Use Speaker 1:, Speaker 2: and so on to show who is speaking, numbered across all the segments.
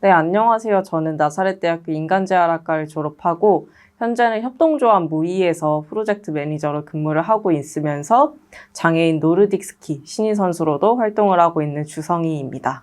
Speaker 1: 네, 안녕하세요. 저는 나사렛대학교 인간재활학과를 졸업하고 현재는 협동조합 무이에서 프로젝트 매니저로 근무를 하고 있으면서 장애인 노르딕스키 신인 선수로도 활동을 하고 있는 주성희입니다.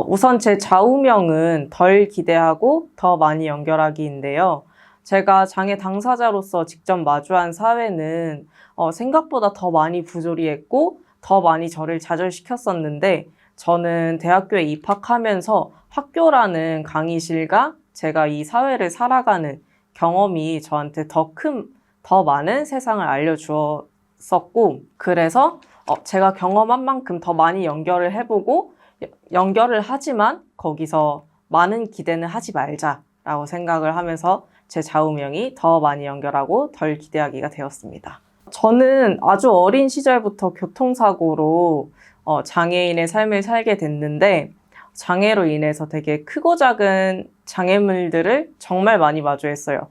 Speaker 1: 우선 제 좌우명은 덜 기대하고 더 많이 연결하기인데요. 제가 장애 당사자로서 직접 마주한 사회는 생각보다 더 많이 부조리했고 더 많이 저를 좌절시켰었는데 저는 대학교에 입학하면서 학교라는 강의실과 제가 이 사회를 살아가는 경험이 저한테 더 많은 세상을 알려주었었고, 그래서 제가 경험한 만큼 더 많이 연결을 해보고, 연결을 하지만 거기서 많은 기대는 하지 말자라고 생각을 하면서 제 좌우명이 더 많이 연결하고 덜 기대하기가 되었습니다. 저는 아주 어린 시절부터 교통사고로 장애인의 삶을 살게 됐는데 장애로 인해서 되게 크고 작은 장애물들을 정말 많이 마주했어요.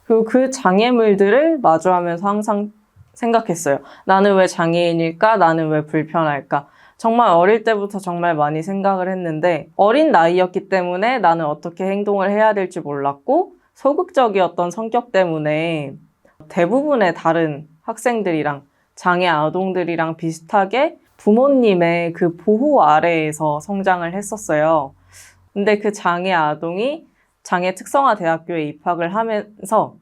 Speaker 1: 그리고 그 장애물들을 마주하면서 항상 생각했어요. 나는 왜 장애인일까? 나는 왜 불편할까? 정말 어릴 때부터 정말 많이 생각을 했는데 어린 나이였기 때문에 나는 어떻게 행동을 해야 될지 몰랐고 소극적이었던 성격 때문에 대부분의 다른 학생들이랑 장애 아동들이랑 비슷하게 부모님의 그 보호 아래에서 성장을 했었어요. 근데 그 장애 아동이 장애 특성화 대학교에 입학을 하면서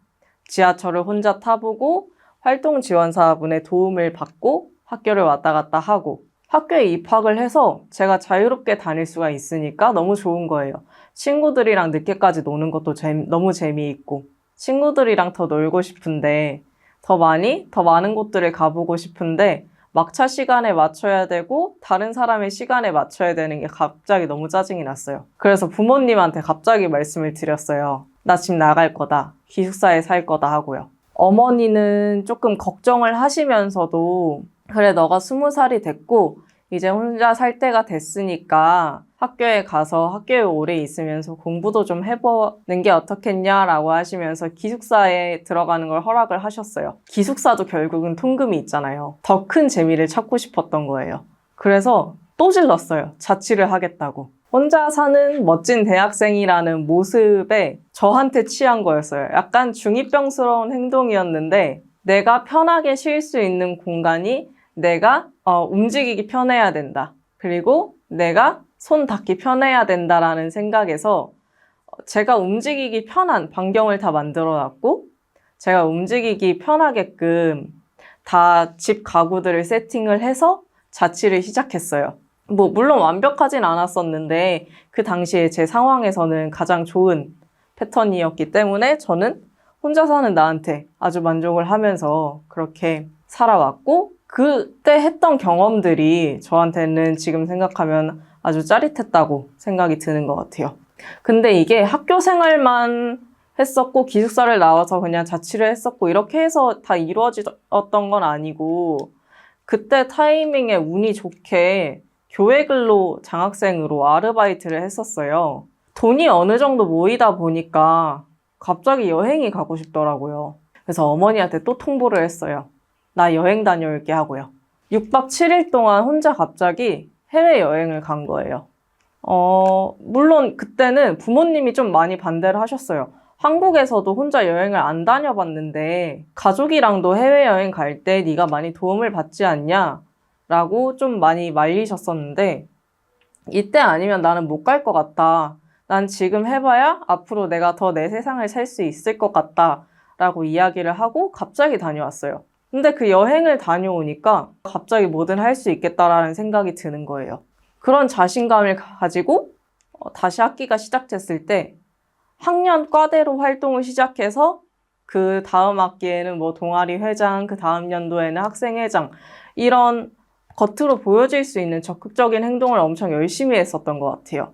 Speaker 1: 지하철을 혼자 타보고 활동 지원사분의 도움을 받고 학교를 왔다 갔다 하고 학교에 입학을 해서 제가 자유롭게 다닐 수가 있으니까 너무 좋은 거예요. 친구들이랑 늦게까지 노는 것도 너무 재미있고 친구들이랑 더 놀고 싶은데 더 많은 곳들을 가보고 싶은데 막차 시간에 맞춰야 되고 다른 사람의 시간에 맞춰야 되는 게 갑자기 너무 짜증이 났어요. 그래서 부모님한테 갑자기 말씀을 드렸어요. 나 집 나갈 거다. 기숙사에 살 거다 하고요. 어머니는 조금 걱정을 하시면서도 그래, 너가 20살이 됐고 이제 혼자 살 때가 됐으니까 학교에 가서 학교에 오래 있으면서 공부도 좀 해보는 게 어떻겠냐라고 하시면서 기숙사에 들어가는 걸 허락을 하셨어요. 기숙사도 결국은 통금이 있잖아요. 더 큰 재미를 찾고 싶었던 거예요. 그래서 또 질렀어요. 자취를 하겠다고. 혼자 사는 멋진 대학생이라는 모습에 저한테 취한 거였어요. 약간 중2병스러운 행동이었는데 내가 편하게 쉴 수 있는 공간이 내가 움직이기 편해야 된다. 그리고 내가 손 닿기 편해야 된다라는 생각에서 제가 움직이기 편한 반경을 다 만들어 놨고 제가 움직이기 편하게끔 다 집 가구들을 세팅을 해서 자취를 시작했어요. 물론 완벽하진 않았었는데 그 당시에 제 상황에서는 가장 좋은 패턴이었기 때문에 저는 혼자 사는 나한테 아주 만족을 하면서 그렇게 살아왔고 그때 했던 경험들이 저한테는 지금 생각하면 아주 짜릿했다고 생각이 드는 것 같아요. 근데 이게 학교 생활만 했었고 기숙사를 나와서 그냥 자취를 했었고 이렇게 해서 다 이루어졌던 건 아니고 그때 타이밍에 운이 좋게 교회 근로 장학생으로 아르바이트를 했었어요. 돈이 어느 정도 모이다 보니까 갑자기 여행이 가고 싶더라고요. 그래서 어머니한테 또 통보를 했어요. 나 여행 다녀올게 하고요. 6박 7일 동안 혼자 갑자기 해외여행을 간 거예요. 물론 그때는 부모님이 좀 많이 반대를 하셨어요. 한국에서도 혼자 여행을 안 다녀봤는데 가족이랑도 해외여행 갈 때 네가 많이 도움을 받지 않냐? 라고 좀 많이 말리셨었는데 이때 아니면 나는 못 갈 것 같다. 난 지금 해봐야 앞으로 내가 더 내 세상을 살 수 있을 것 같다. 라고 이야기를 하고 갑자기 다녀왔어요. 근데 그 여행을 다녀오니까 갑자기 뭐든 할 수 있겠다라는 생각이 드는 거예요. 그런 자신감을 가지고 다시 학기가 시작됐을 때 학년 과대로 활동을 시작해서 그 다음 학기에는 동아리 회장, 그 다음 연도에는 학생회장 이런 겉으로 보여질 수 있는 적극적인 행동을 엄청 열심히 했었던 것 같아요.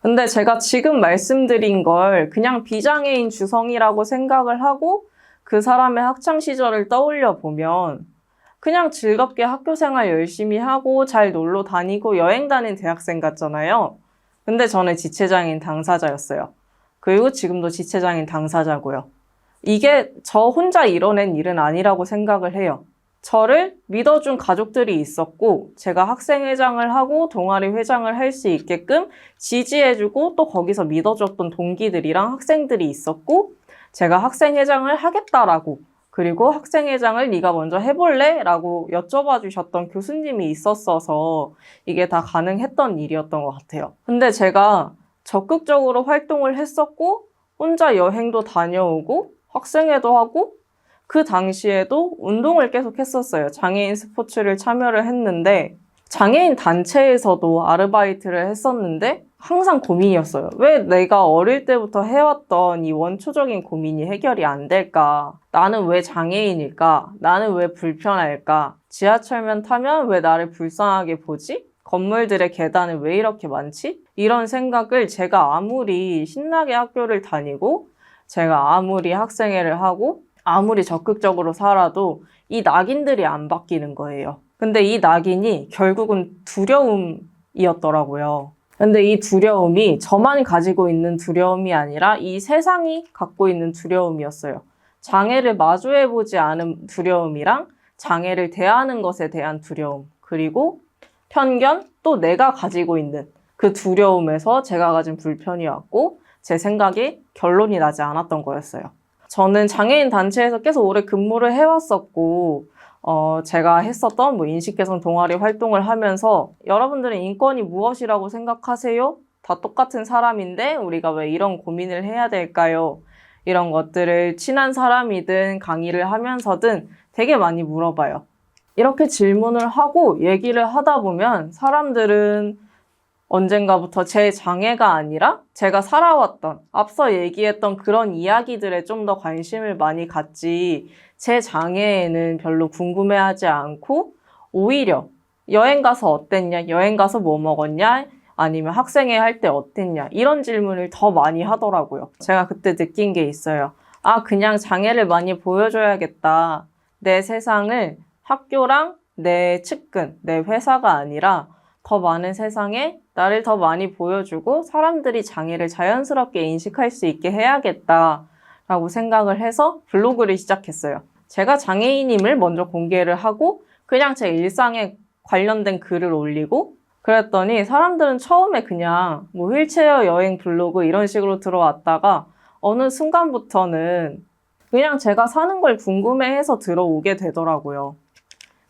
Speaker 1: 근데 제가 지금 말씀드린 걸 그냥 비장애인 주성이라고 생각을 하고 그 사람의 학창시절을 떠올려 보면 그냥 즐겁게 학교생활 열심히 하고 잘 놀러 다니고 여행 다닌 대학생 같잖아요. 근데 저는 지체장애인 당사자였어요. 그리고 지금도 지체장애인 당사자고요. 이게 저 혼자 이뤄낸 일은 아니라고 생각을 해요. 저를 믿어준 가족들이 있었고, 제가 학생회장을 하고 동아리 회장을 할 수 있게끔 지지해주고 또 거기서 믿어줬던 동기들이랑 학생들이 있었고, 제가 학생회장을 하겠다라고, 그리고 학생회장을 네가 먼저 해볼래? 라고 여쭤봐 주셨던 교수님이 있었어서 이게 다 가능했던 일이었던 것 같아요. 근데 제가 적극적으로 활동을 했었고, 혼자 여행도 다녀오고, 학생회도 하고, 그 당시에도 운동을 계속 했었어요. 장애인 스포츠를 참여를 했는데, 장애인 단체에서도 아르바이트를 했었는데 항상 고민이었어요. 왜 내가 어릴 때부터 해왔던 이 원초적인 고민이 해결이 안 될까? 나는 왜 장애인일까? 나는 왜 불편할까? 지하철만 타면 왜 나를 불쌍하게 보지? 건물들의 계단은 왜 이렇게 많지? 이런 생각을 제가 아무리 신나게 학교를 다니고 제가 아무리 학생회를 하고 아무리 적극적으로 살아도 이 낙인들이 안 바뀌는 거예요. 근데 이 낙인이 결국은 두려움이었더라고요. 근데 이 두려움이 저만 가지고 있는 두려움이 아니라 이 세상이 갖고 있는 두려움이었어요. 장애를 마주해보지 않은 두려움이랑 장애를 대하는 것에 대한 두려움, 그리고 편견, 또 내가 가지고 있는 그 두려움에서 제가 가진 불편이 왔고 제 생각에 결론이 나지 않았던 거였어요. 저는 장애인 단체에서 계속 오래 근무를 해왔었고 제가 했었던 인식 개선 동아리 활동을 하면서 여러분들은 인권이 무엇이라고 생각하세요? 다 똑같은 사람인데 우리가 왜 이런 고민을 해야 될까요? 이런 것들을 친한 사람이든 강의를 하면서든 되게 많이 물어봐요. 이렇게 질문을 하고 얘기를 하다 보면 사람들은 언젠가부터 제 장애가 아니라 제가 살아왔던, 앞서 얘기했던 그런 이야기들에 좀 더 관심을 많이 갖지 제 장애에는 별로 궁금해하지 않고 오히려 여행 가서 어땠냐, 여행 가서 뭐 먹었냐, 아니면 학생회 할 때 어땠냐 이런 질문을 더 많이 하더라고요. 제가 그때 느낀 게 있어요. 아, 그냥 장애를 많이 보여줘야겠다. 내 세상을 학교랑 내 측근, 내 회사가 아니라 더 많은 세상에 나를 더 많이 보여주고 사람들이 장애를 자연스럽게 인식할 수 있게 해야겠다라고 생각을 해서 블로그를 시작했어요. 제가 장애인임을 먼저 공개를 하고 그냥 제 일상에 관련된 글을 올리고 그랬더니 사람들은 처음에 그냥 휠체어 여행 블로그 이런 식으로 들어왔다가 어느 순간부터는 그냥 제가 사는 걸 궁금해해서 들어오게 되더라고요.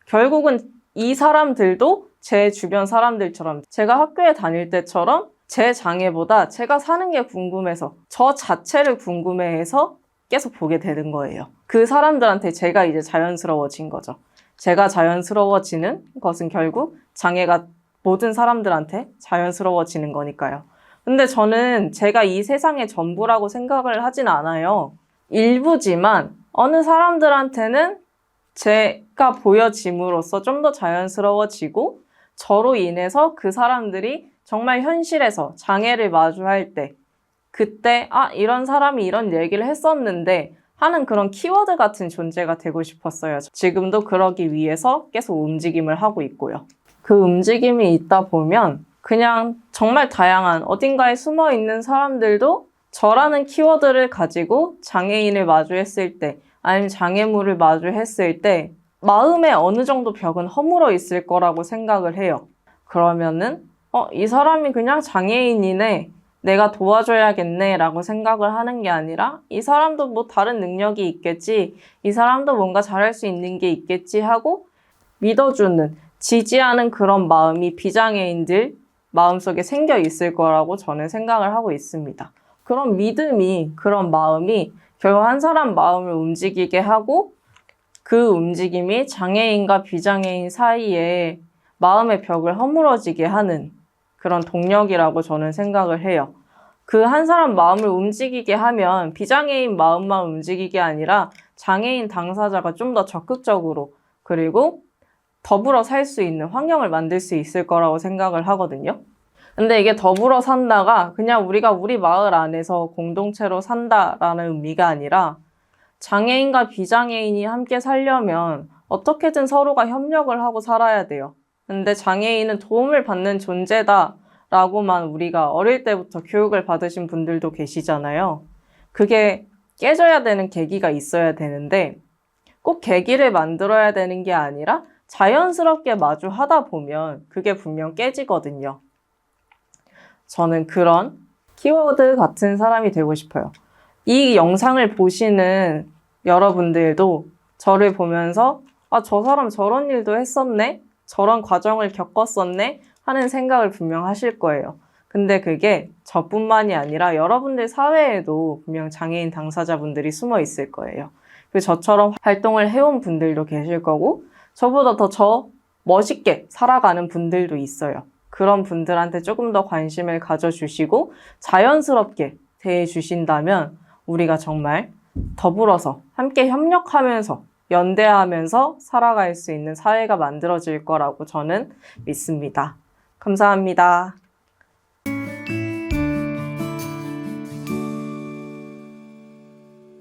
Speaker 1: 결국은 이 사람들도 제 주변 사람들처럼 제가 학교에 다닐 때처럼 제 장애보다 제가 사는 게 궁금해서 저 자체를 궁금해해서 계속 보게 되는 거예요. 그 사람들한테 제가 이제 자연스러워진 거죠. 제가 자연스러워지는 것은 결국 장애가 모든 사람들한테 자연스러워지는 거니까요. 근데 저는 제가 이 세상의 전부라고 생각을 하진 않아요. 일부지만 어느 사람들한테는 제가 보여짐으로써 좀 더 자연스러워지고 저로 인해서 그 사람들이 정말 현실에서 장애를 마주할 때 그때 이런 사람이 이런 얘기를 했었는데 하는 그런 키워드 같은 존재가 되고 싶었어요. 지금도 그러기 위해서 계속 움직임을 하고 있고요. 그 움직임이 있다 보면 그냥 정말 다양한 어딘가에 숨어 있는 사람들도 저라는 키워드를 가지고 장애인을 마주했을 때 아니면 장애물을 마주했을 때 마음에 어느 정도 벽은 허물어 있을 거라고 생각을 해요. 그러면은 이 사람이 그냥 장애인이네, 내가 도와줘야겠네 라고 생각을 하는 게 아니라 이 사람도 뭐 다른 능력이 있겠지, 이 사람도 뭔가 잘할 수 있는 게 있겠지 하고 믿어주는, 지지하는 그런 마음이 비장애인들 마음속에 생겨 있을 거라고 저는 생각을 하고 있습니다. 그런 믿음이, 그런 마음이 결국 한 사람 마음을 움직이게 하고 그 움직임이 장애인과 비장애인 사이에 마음의 벽을 허물어지게 하는 그런 동력이라고 저는 생각을 해요. 그 한 사람 마음을 움직이게 하면 비장애인 마음만 움직이게 아니라 장애인 당사자가 좀 더 적극적으로 그리고 더불어 살 수 있는 환경을 만들 수 있을 거라고 생각을 하거든요. 근데 이게 더불어 산다가 그냥 우리가 우리 마을 안에서 공동체로 산다라는 의미가 아니라 장애인과 비장애인이 함께 살려면 어떻게든 서로가 협력을 하고 살아야 돼요. 근데 장애인은 도움을 받는 존재다라고만 우리가 어릴 때부터 교육을 받으신 분들도 계시잖아요. 그게 깨져야 되는 계기가 있어야 되는데 꼭 계기를 만들어야 되는 게 아니라 자연스럽게 마주하다 보면 그게 분명 깨지거든요. 저는 그런 키워드 같은 사람이 되고 싶어요. 이 영상을 보시는 여러분들도 저를 보면서 아, 저 사람 저런 일도 했었네? 저런 과정을 겪었었네? 하는 생각을 분명 하실 거예요. 근데 그게 저뿐만이 아니라 여러분들 사회에도 분명 장애인 당사자분들이 숨어 있을 거예요. 그 저처럼 활동을 해온 분들도 계실 거고 저보다 더 멋있게 살아가는 분들도 있어요. 그런 분들한테 조금 더 관심을 가져주시고 자연스럽게 대해주신다면 우리가 정말 더불어서 함께 협력하면서 연대하면서 살아갈 수 있는 사회가 만들어질 거라고 저는 믿습니다. 감사합니다.